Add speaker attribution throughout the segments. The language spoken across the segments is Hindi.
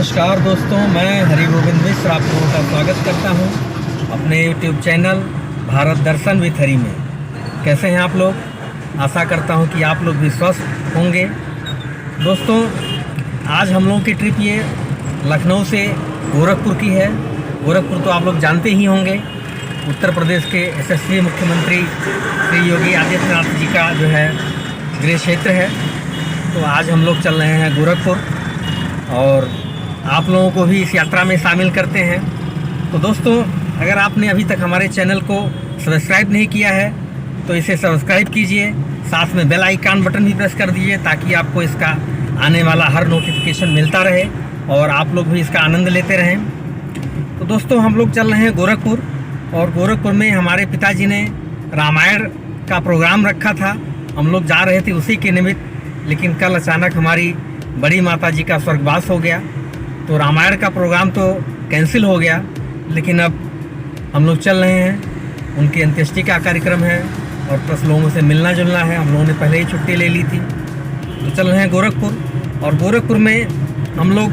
Speaker 1: नमस्कार दोस्तों, मैं हरि गोविंद मिश्र आप लोगों का स्वागत करता हूं अपने YouTube channel Bharat Darshan with Hari में। कैसे हैं आप लोग? आशा करता हूं कि आप लोग भी स्वस्थ होंगे। दोस्तों, आज हम लोगों की ट्रिप ये लखनऊ से गोरखपुर की है। गोरखपुर तो आप लोग जानते ही होंगे, उत्तर प्रदेश के यशस्वी मुख्यमंत्री श्री योगी आदित्यनाथ जी का जो है गृह क्षेत्र है। तो आज हम लोग चल रहे हैं गोरखपुर और आप लोगों को भी इस यात्रा में शामिल करते हैं। तो दोस्तों, अगर आपने अभी तक हमारे चैनल को सब्सक्राइब नहीं किया है तो इसे सब्सक्राइब कीजिए, साथ में बेल आइकन बटन भी प्रेस कर दीजिए ताकि आपको इसका आने वाला हर नोटिफिकेशन मिलता रहे और आप लोग भी इसका आनंद लेते रहें। तो दोस्तों, हम लोग चल रहे हैं गोरखपुर और गोरखपुर में हमारे पिताजी ने रामायण का प्रोग्राम रखा था। हम लोग जा रहे थे उसी के निमित्त, लेकिन कल अचानक हमारी बड़ी माता जी का स्वर्गवास हो गया तो रामायण का प्रोग्राम तो कैंसिल हो गया। लेकिन अब हम लोग चल रहे हैं, उनकी अंत्येष्टि का कार्यक्रम है और प्लस लोगों से मिलना जुलना है। हम लोगों ने पहले ही छुट्टी ले ली थी तो चल रहे हैं गोरखपुर। और गोरखपुर में हम लोग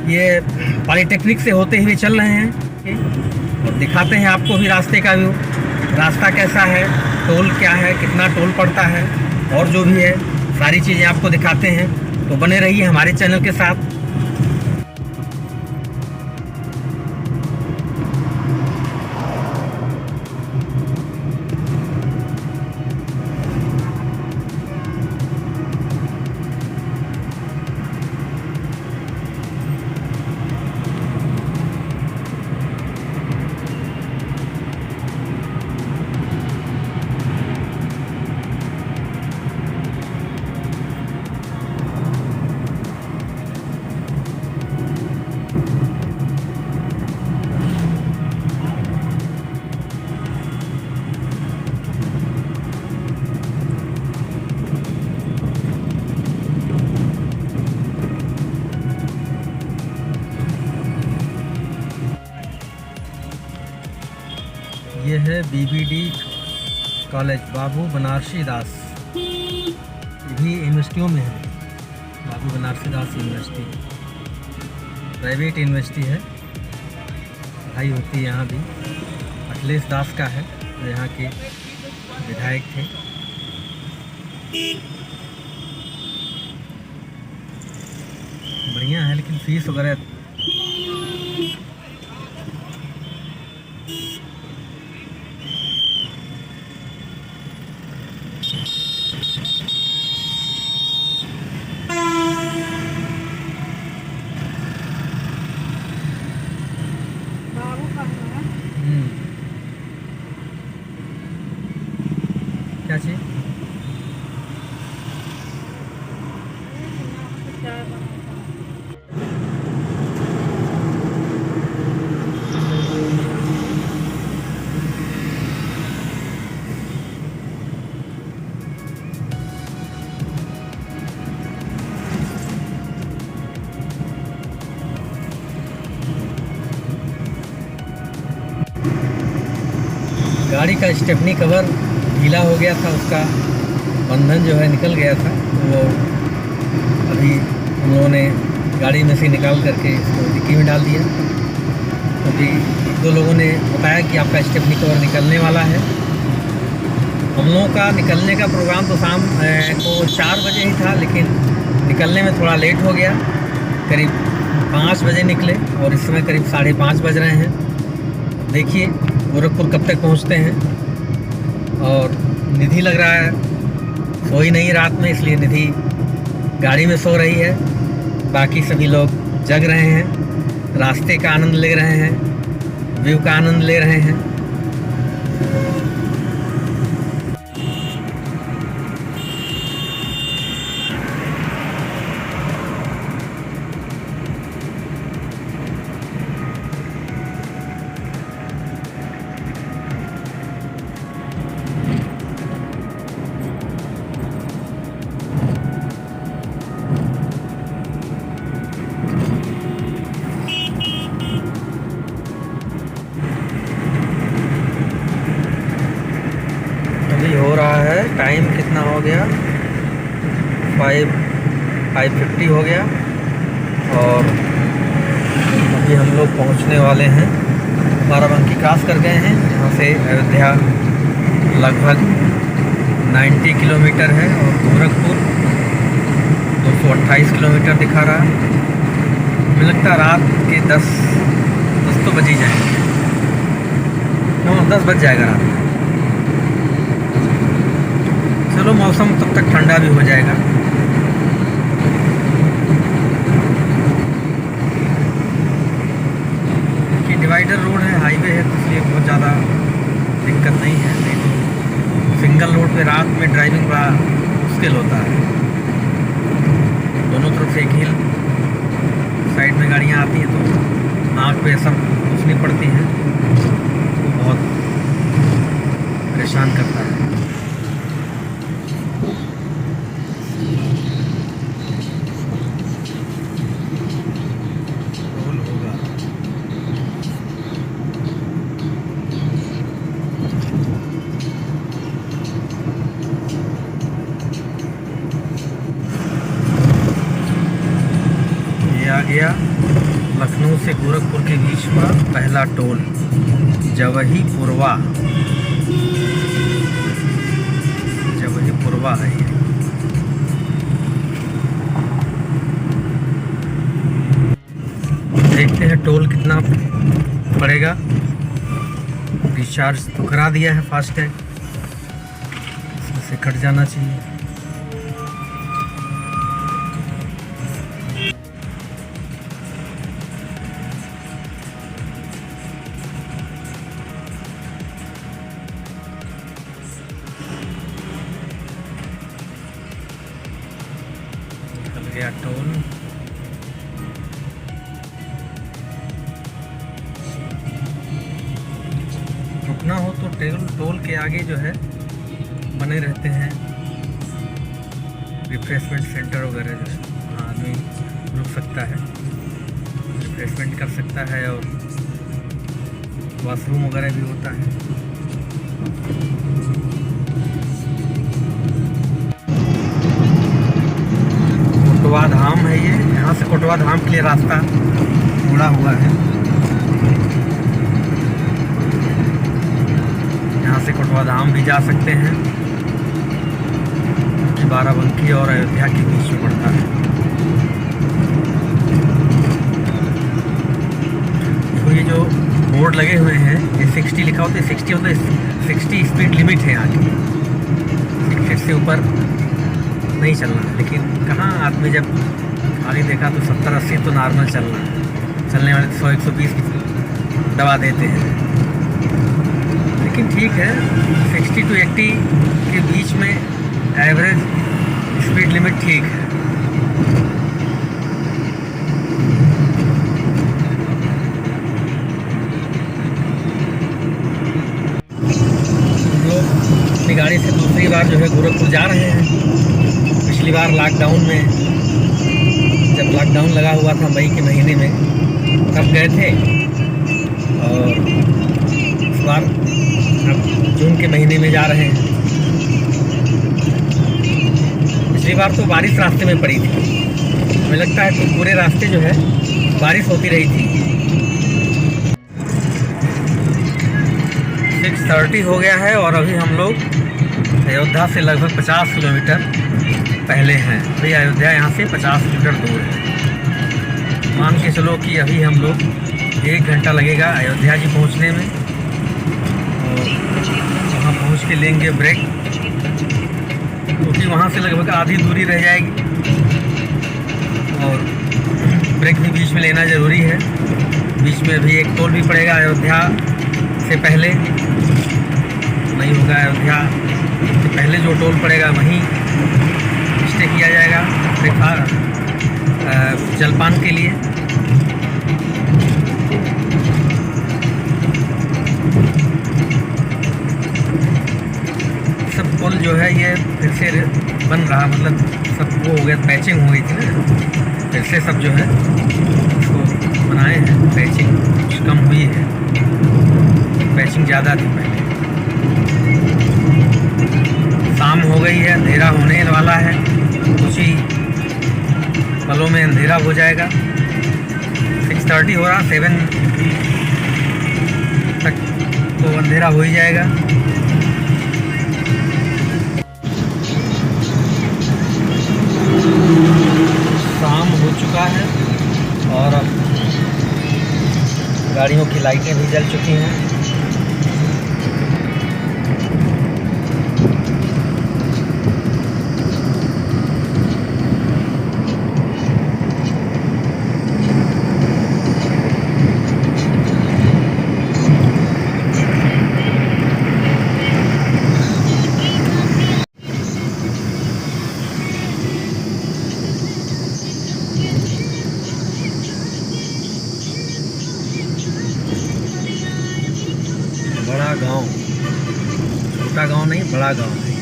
Speaker 1: ये पॉलीटेक्निक से होते हुए चल रहे हैं और दिखाते हैं आपको भी रास्ते का व्यू, रास्ता कैसा है, टोल क्या है, कितना टोल पड़ता है और जो भी है सारी चीज़ें आपको दिखाते हैं। तो बने रहिए हमारे चैनल के साथ। ये है बीबीडी कॉलेज, बाबू बनारसी दास। ये भी यूनिवर्सिटियों में है, बाबू बनारसी दास यूनिवर्सिटी प्राइवेट यूनिवर्सिटी है। पढ़ाई होती है यहाँ भी। अखिलेश दास का है जो यहाँ के विधायक थे। बढ़िया है, लेकिन फीस वगैरह क्या चीज़ गाड़ी का स्टेपनी कवर ढीला हो गया था, उसका बंधन जो है निकल गया था। तो वो अभी हम लोगों ने गाड़ी में से निकाल करके इसको डिक्की में डाल दिया। अभी एक दो लोगों ने बताया कि आपका स्टेपनी कवर निकलने वाला है। हम लोगों का निकलने का प्रोग्राम तो शाम को 4 बजे ही था, लेकिन निकलने में थोड़ा लेट हो गया। करीब 5 बजे निकले और इस समय करीब 5:30 बज रहे हैं। देखिए गोरखपुर कब तक पहुंचते हैं। और निधि लग रहा है सो ही नहीं रात में, इसलिए निधि गाड़ी में सो रही है। बाकी सभी लोग जग रहे हैं, रास्ते का आनंद ले रहे हैं, व्यू का आनंद ले रहे हैं। टाइम कितना हो गया? 5:50 हो गया। और अभी हम लोग पहुंचने वाले हैं, बाराबंकी क्रॉस कर गए हैं। यहाँ से अयोध्या लगभग 90 किलोमीटर है और गोरखपुर 228 किलोमीटर दिखा रहा है। मुझे लगता है रात के 10 तो बज ही जाएंगे। 10 बज जाएगा रात में। चलो मौसम तब तक ठंडा भी हो जाएगा। कि डिवाइडर रोड है, हाईवे है, तो इसलिए बहुत ज़्यादा दिक्कत नहीं है। नहीं तो सिंगल रोड पे रात में ड्राइविंग बड़ा मुश्किल होता है। दोनों तरफ से एक ही साइड में गाड़ियाँ आती हैं तो आँख पे सब घुसनी पड़ती हैं, तो बहुत परेशान करता है। आ गया लखनऊ से गोरखपुर के बीच का पहला टोल, जवही पुरवा। जवही पुरवा है ये। देखते हैं टोल कितना पड़ेगा। रिचार्ज तो करा दिया है फास्टैग, इसमें से कट जाना चाहिए। गया टोल। रुकना हो तो टोल के आगे जो है बने रहते हैं रिफ्रेशमेंट सेंटर वगैरह, जो वहाँ आदमी रुक सकता है, रिफ्रेशमेंट कर सकता है और वॉशरूम वगैरह भी होता है। कोटवा धाम है ये। यहाँ से कोटवा धाम के लिए रास्ता मुड़ा हुआ है। यहाँ से कोटवा धाम भी जा सकते हैं, कि बाराबंकी और अयोध्या के बीच में पड़ता है। तो ये जो बोर्ड लगे हुए हैं, ये 60 लिखा होता है। 60 होता है 60 स्पीड लिमिट है यहाँ की। 60 से ऊपर नहीं चलना है। लेकिन कहाँ आदमी जब आगे देखा तो 70-80 तो नॉर्मल चलना है। चलने वाले 100-120 दबा देते हैं। लेकिन ठीक है, 60 to 80 के बीच में एवरेज स्पीड लिमिट ठीक है। हम लोग अपनी गाड़ी से दूसरी बार जो है गोरखपुर जा रहे हैं। पिछली बार लॉकडाउन में, जब लॉकडाउन लगा हुआ था मई के महीने में, तब गए थे। और इस बार अब जून के महीने में जा रहे हैं। पिछली बार तो बारिश रास्ते में पड़ी थी। हमें लगता है कि पूरे रास्ते जो है बारिश होती रही थी। 6:30 हो गया है और अभी हम लोग अयोध्या से लगभग 50 किलोमीटर पहले हैं। अभी अयोध्या यहाँ से 50 किलोमीटर दूर है। मान के चलो कि अभी हम लोग 1 घंटा लगेगा अयोध्या जी पहुँचने में। और वहाँ पहुँच के लेंगे ब्रेक, क्योंकि वहाँ से लगभग आधी दूरी रह जाएगी। और ब्रेक भी बीच में लेना ज़रूरी है। बीच में अभी एक टोल भी पड़ेगा अयोध्या से पहले। नहीं होगा, अयोध्या से पहले जो टोल पड़ेगा वहीं स्टे किया जाएगा जलपान के लिए। सब पुल जो है ये फिर से बन रहा, मतलब सब वो हो गया, पैचिंग हो गई थी ना, फिर से सब जो है इसको बनाए हैं। पैचिंग कुछ कम हुई है, पैचिंग ज़्यादा थी पहले। शाम हो गई है, अंधेरा होने वाला है। कुछ ही पलों में अंधेरा हो जाएगा। 6:30 हो रहा, 7 तक तो अंधेरा हो ही जाएगा। शाम हो चुका है और अब गाड़ियों की लाइटें भी जल चुकी हैं। बड़ा गांव, छोटा गांव नहीं, बड़ा गांव है।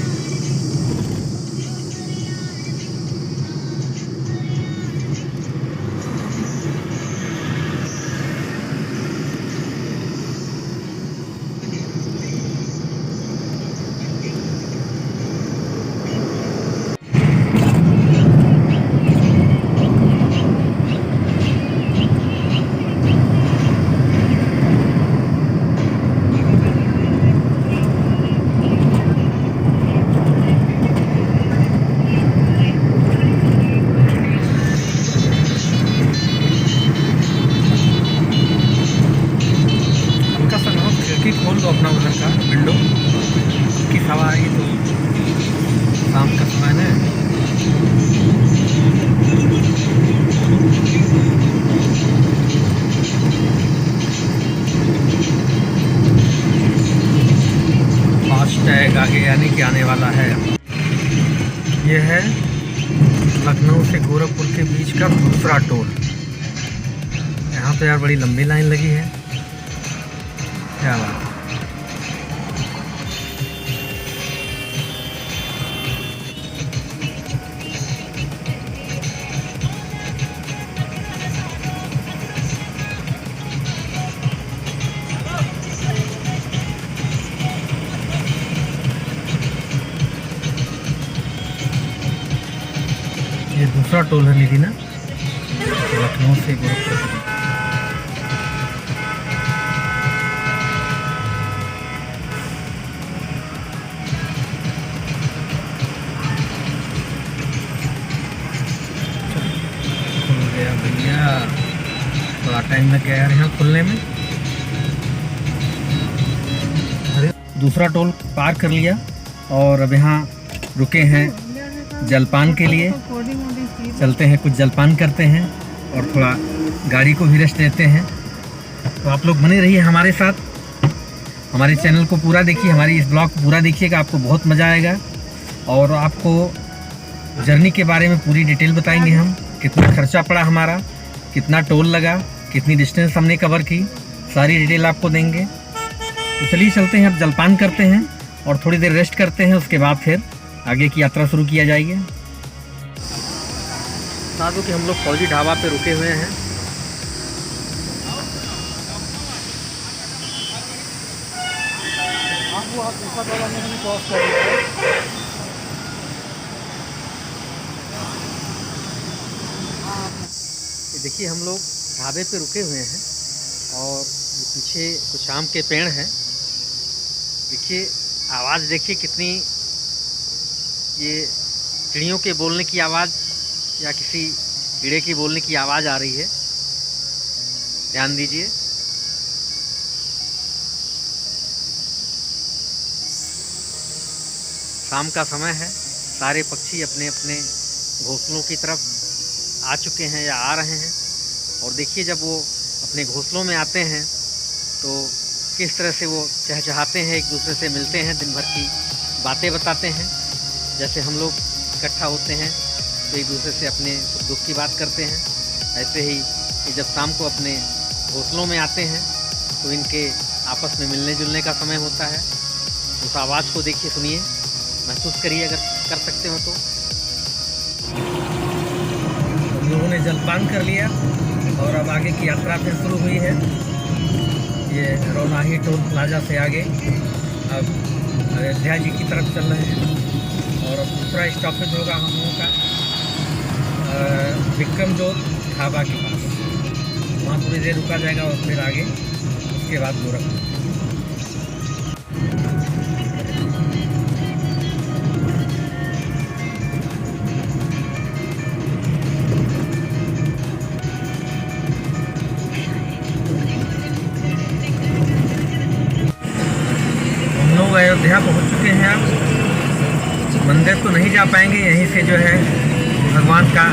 Speaker 1: खोल दो अपना उधर का विंडो की हवा आई तो शाम का समय है। फास्टैग आगे यानी कि आने वाला है। ये है लखनऊ से गोरखपुर के बीच का दूसरा टोल। यहाँ तो यार बड़ी लंबी लाइन लगी है, क्या बात है। ये दूसरा टोल है निधि ना, लखनऊ से गोरखपुर। खुल गया भैया, थोड़ा टाइम लग गया यार यहाँ खुलने में। अरे दूसरा टोल पार कर लिया और अब यहाँ रुके हैं जलपान के लिए। चलते हैं, कुछ जलपान करते हैं और थोड़ा गाड़ी को भी रेस्ट देते हैं। तो आप लोग बने रहिए हमारे साथ, हमारे चैनल को पूरा देखिए, हमारी इस ब्लॉग को पूरा देखिएगा, आपको बहुत मज़ा आएगा। और आपको जर्नी के बारे में पूरी डिटेल बताएंगे हम, कितना खर्चा पड़ा हमारा, कितना टोल लगा, कितनी डिस्टेंस हमने कवर की, सारी डिटेल आपको देंगे। तो चलिए चलते हैं, अब जलपान करते हैं और थोड़ी देर रेस्ट करते हैं, उसके बाद फिर आगे की यात्रा शुरू किया जाएगी। बता दूं कि हम लोग फौजी ढाबा पे रुके हुए हैं। देखिए हम लोग ढाबे पे रुके हुए हैं और ये पीछे कुछ आम के पेड़ हैं। देखिए आवाज़ देखिए कितनी, ये चिड़ियों के बोलने की आवाज़ या किसी कीड़े की बोलने की आवाज़ आ रही है, ध्यान दीजिए। शाम का समय है, सारे पक्षी अपने अपने घोंसलों की तरफ आ चुके हैं या आ रहे हैं। और देखिए जब वो अपने घोंसलों में आते हैं तो किस तरह से वो चहचहाते हैं, एक दूसरे से मिलते हैं, दिन भर की बातें बताते हैं। जैसे हम लोग इकट्ठा होते हैं तो एक दूसरे से अपने दुख की बात करते हैं, ऐसे ही ये जब शाम को अपने घोंसलों में आते हैं तो इनके आपस में मिलने जुलने का समय होता है। उस आवाज़ को देखिए, सुनिए, महसूस करिए अगर कर सकते हो तो। हम लोगों ने जलपान कर लिया और अब आगे की यात्रा फिर शुरू हुई है। ये रौनाही टोल प्लाजा से आगे अब अयोध्या जी की तरफ चल रहे हैं और अब दूसरा स्टॉपेज होगा हम लोगों का विक्रम जोत ढाबा के पास। वहाँ थोड़ी देर रुका जाएगा और फिर आगे उसके बाद गोरखपुर। हम लोग अयोध्या पहुँच चुके हैं। अब मंदिर तो नहीं जा पाएंगे, यहीं से जो है भगवान का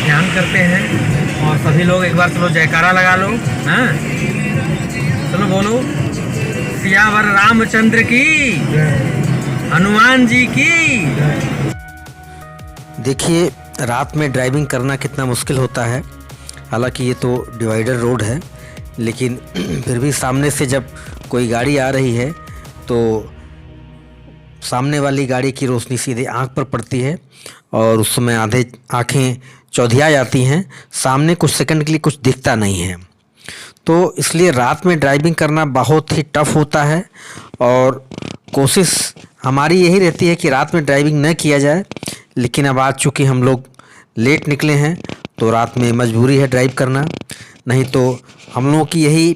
Speaker 1: ध्यान करते हैं। और सभी लोग एक बार चलो जयकारा लगा लो। हाँ चलो बोलो, सियावर रामचंद्र की, हनुमान जी की।
Speaker 2: देखिए रात में ड्राइविंग करना कितना मुश्किल होता है। हालांकि ये तो डिवाइडर रोड है, लेकिन फिर भी सामने से जब कोई गाड़ी आ रही है तो सामने वाली गाड़ी की रोशनी सीधे आंख पर पड़ती है और उस समय आधे आंखें चौधिया जाती हैं, सामने कुछ सेकंड के लिए कुछ दिखता नहीं है। तो इसलिए रात में ड्राइविंग करना बहुत ही टफ होता है और कोशिश हमारी यही रहती है कि रात में ड्राइविंग न किया जाए। लेकिन अब आज चूँकि हम लोग लेट निकले हैं तो रात में मजबूरी है ड्राइव करना, नहीं तो हम लोगों की यही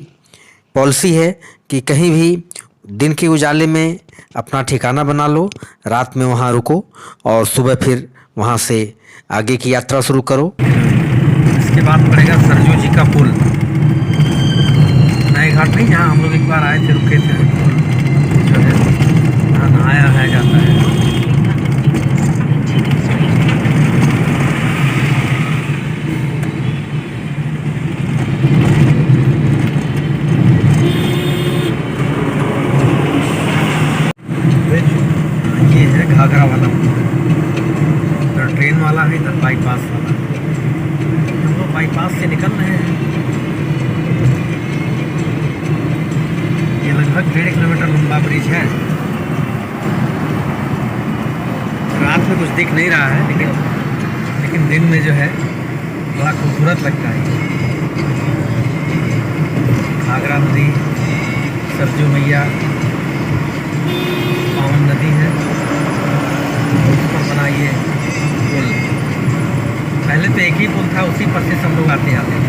Speaker 2: पॉलिसी है कि कहीं भी दिन के उजाले में अपना ठिकाना बना लो, रात में वहाँ रुको और सुबह फिर वहाँ से आगे की यात्रा शुरू करो।
Speaker 1: इसके बाद पड़ेगा सरजू जी का पुल, नए घाट नहीं, जहाँ हम लोग एक बार आए थे, रुके थे, जो है यहाँ नहाया है जाता है। ये है घाघरा वाला, इधर ट्रेन वाला है, इधर बाईपास वाला है। हम लोग बाईपास से निकल रहे हैं। ये लगभग 1.5 किलोमीटर लंबा ब्रिज है। रात में कुछ दिख नहीं रहा है, लेकिन दिन में जो है बड़ा खूबसूरत लगता है। घाघरा नदी, सरजू मैया पावन नदी है, उस पर बना ये पुल। पहले तो एक ही पुल था, उसी पर से सब लोग आते थे।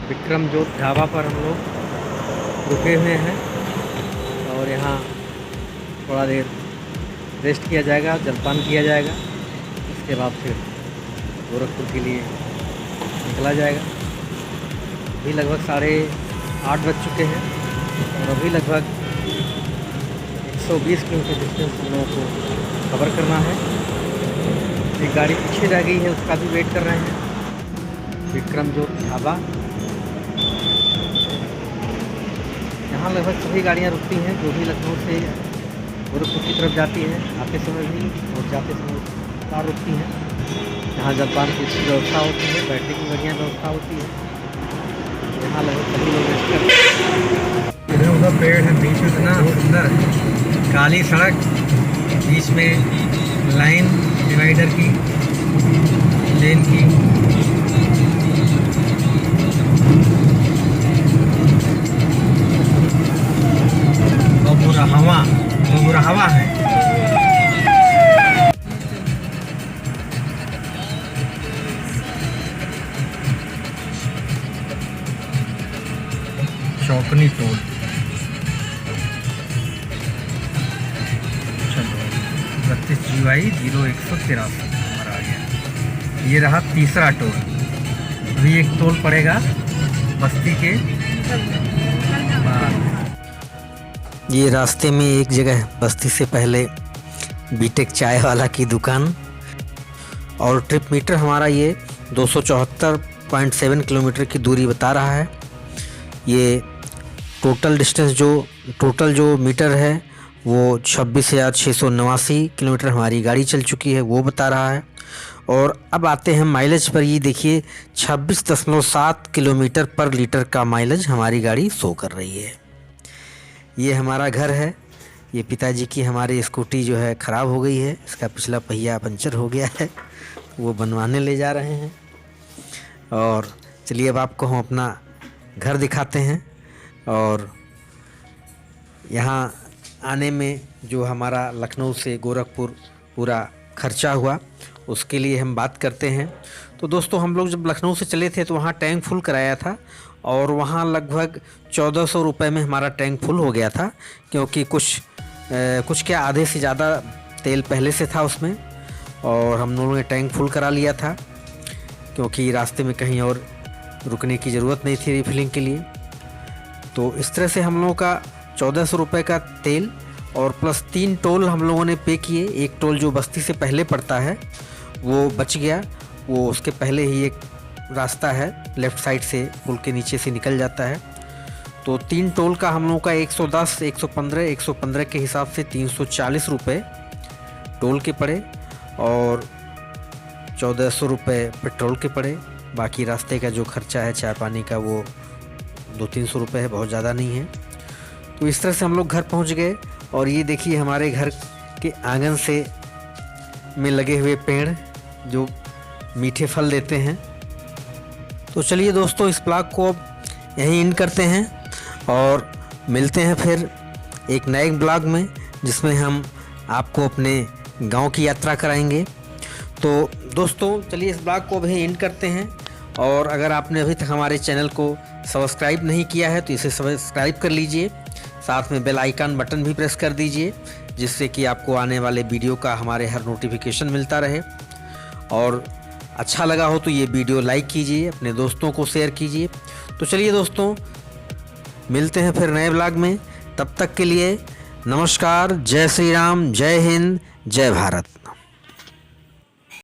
Speaker 1: विक्रमजोत ढाबा पर हम लोग रुके हुए हैं और यहाँ थोड़ा देर रेस्ट किया जाएगा, जलपान किया जाएगा। इसके बाद फिर गोरखपुर के लिए निकला जाएगा। अभी लगभग 8:30 बज चुके हैं और अभी लगभग 120 किलोमीटर डिस्टेंस हम लोगों को कवर करना है। एक गाड़ी पीछे रह गई है, उसका भी वेट कर रहे हैं। विक्रमजोत ढाबा, यहाँ लगभग सभी गाड़ियाँ रुकती हैं जो भी लखनऊ से गोरखपुर की तरफ जाती हैं। आते समय भी और जाते समय कार रुकती हैं। यहाँ जलपान की व्यवस्था होती है, बैठने की बढ़िया व्यवस्था होती है। यहाँ लगभग सभी लोग रेस्ट करते हैं। इधर उधर पेड़ है, बीच में इतना सुंदर काली सड़क, बीच में लाइन डिवाइडर की, लेन की। बुरा हवा है। चौकनी टोल, चलो 32 GY 0183 नंबर आ गया। ये रहा तीसरा टोल। अभी एक टोल पड़ेगा बस्ती के बाद।
Speaker 2: ये रास्ते में एक जगह बस्ती से पहले बीटेक चाय वाला की दुकान, और ट्रिप मीटर हमारा ये 274.7 किलोमीटर की दूरी बता रहा है। ये टोटल जो मीटर है वो 26,689 किलोमीटर हमारी गाड़ी चल चुकी है, वो बता रहा है। और अब आते हैं माइलेज पर। ये देखिए 26.7 किलोमीटर पर लीटर का माइलेज हमारी गाड़ी शो कर रही है। ये हमारा घर है। ये पिताजी की हमारी स्कूटी जो है ख़राब हो गई है, इसका पिछला पहिया पंचर हो गया है, वो बनवाने ले जा रहे हैं। और चलिए अब आपको हम अपना घर दिखाते हैं और यहाँ आने में जो हमारा लखनऊ से गोरखपुर पूरा खर्चा हुआ उसके लिए हम बात करते हैं। तो दोस्तों हम लोग जब लखनऊ से चले थे तो वहाँ टैंक फुल कराया था और वहाँ लगभग 1400 रुपये में हमारा टैंक फुल हो गया था, क्योंकि कुछ क्या आधे से ज़्यादा तेल पहले से था उसमें और हम लोगों ने टैंक फुल करा लिया था, क्योंकि रास्ते में कहीं और रुकने की ज़रूरत नहीं थी रिफिलिंग के लिए। तो इस तरह से हम लोगों का 1400 रुपये का तेल और प्लस 3 टोल हम लोगों ने पे किए। एक टोल जो बस्ती से पहले पड़ता है वो बच गया, वो उसके पहले ही एक रास्ता है लेफ़्ट साइड से पुल के नीचे से निकल जाता है। तो 3 टोल का हम लोगों का 110, 115 के हिसाब से 340 रुपये टोल के पड़े और 1400 रुपये पेट्रोल के पड़े। बाकी रास्ते का जो खर्चा है चाय पानी का वो 200-300 रुपये है, बहुत ज़्यादा नहीं है। तो इस तरह से हम लोग घर पहुंच गए और ये देखिए हमारे घर के आंगन से में लगे हुए पेड़ जो मीठे फल देते हैं। तो चलिए दोस्तों इस ब्लॉग को अब यहीं एंड करते हैं और मिलते हैं फिर एक नए ब्लॉग में, जिसमें हम आपको अपने गांव की यात्रा कराएंगे। तो दोस्तों चलिए इस ब्लॉग को अभी एंड करते हैं और अगर आपने अभी तक हमारे चैनल को सब्सक्राइब नहीं किया है तो इसे सब्सक्राइब कर लीजिए, साथ में बेल आइकन बटन भी प्रेस कर दीजिए, जिससे कि आपको आने वाले वीडियो का हमारे हर नोटिफिकेशन मिलता रहे। और अच्छा लगा हो तो ये वीडियो लाइक कीजिए, अपने दोस्तों को शेयर कीजिए। तो चलिए दोस्तों मिलते हैं फिर नए ब्लॉग में, तब तक के लिए नमस्कार, जय श्री राम, जय हिंद, जय भारत।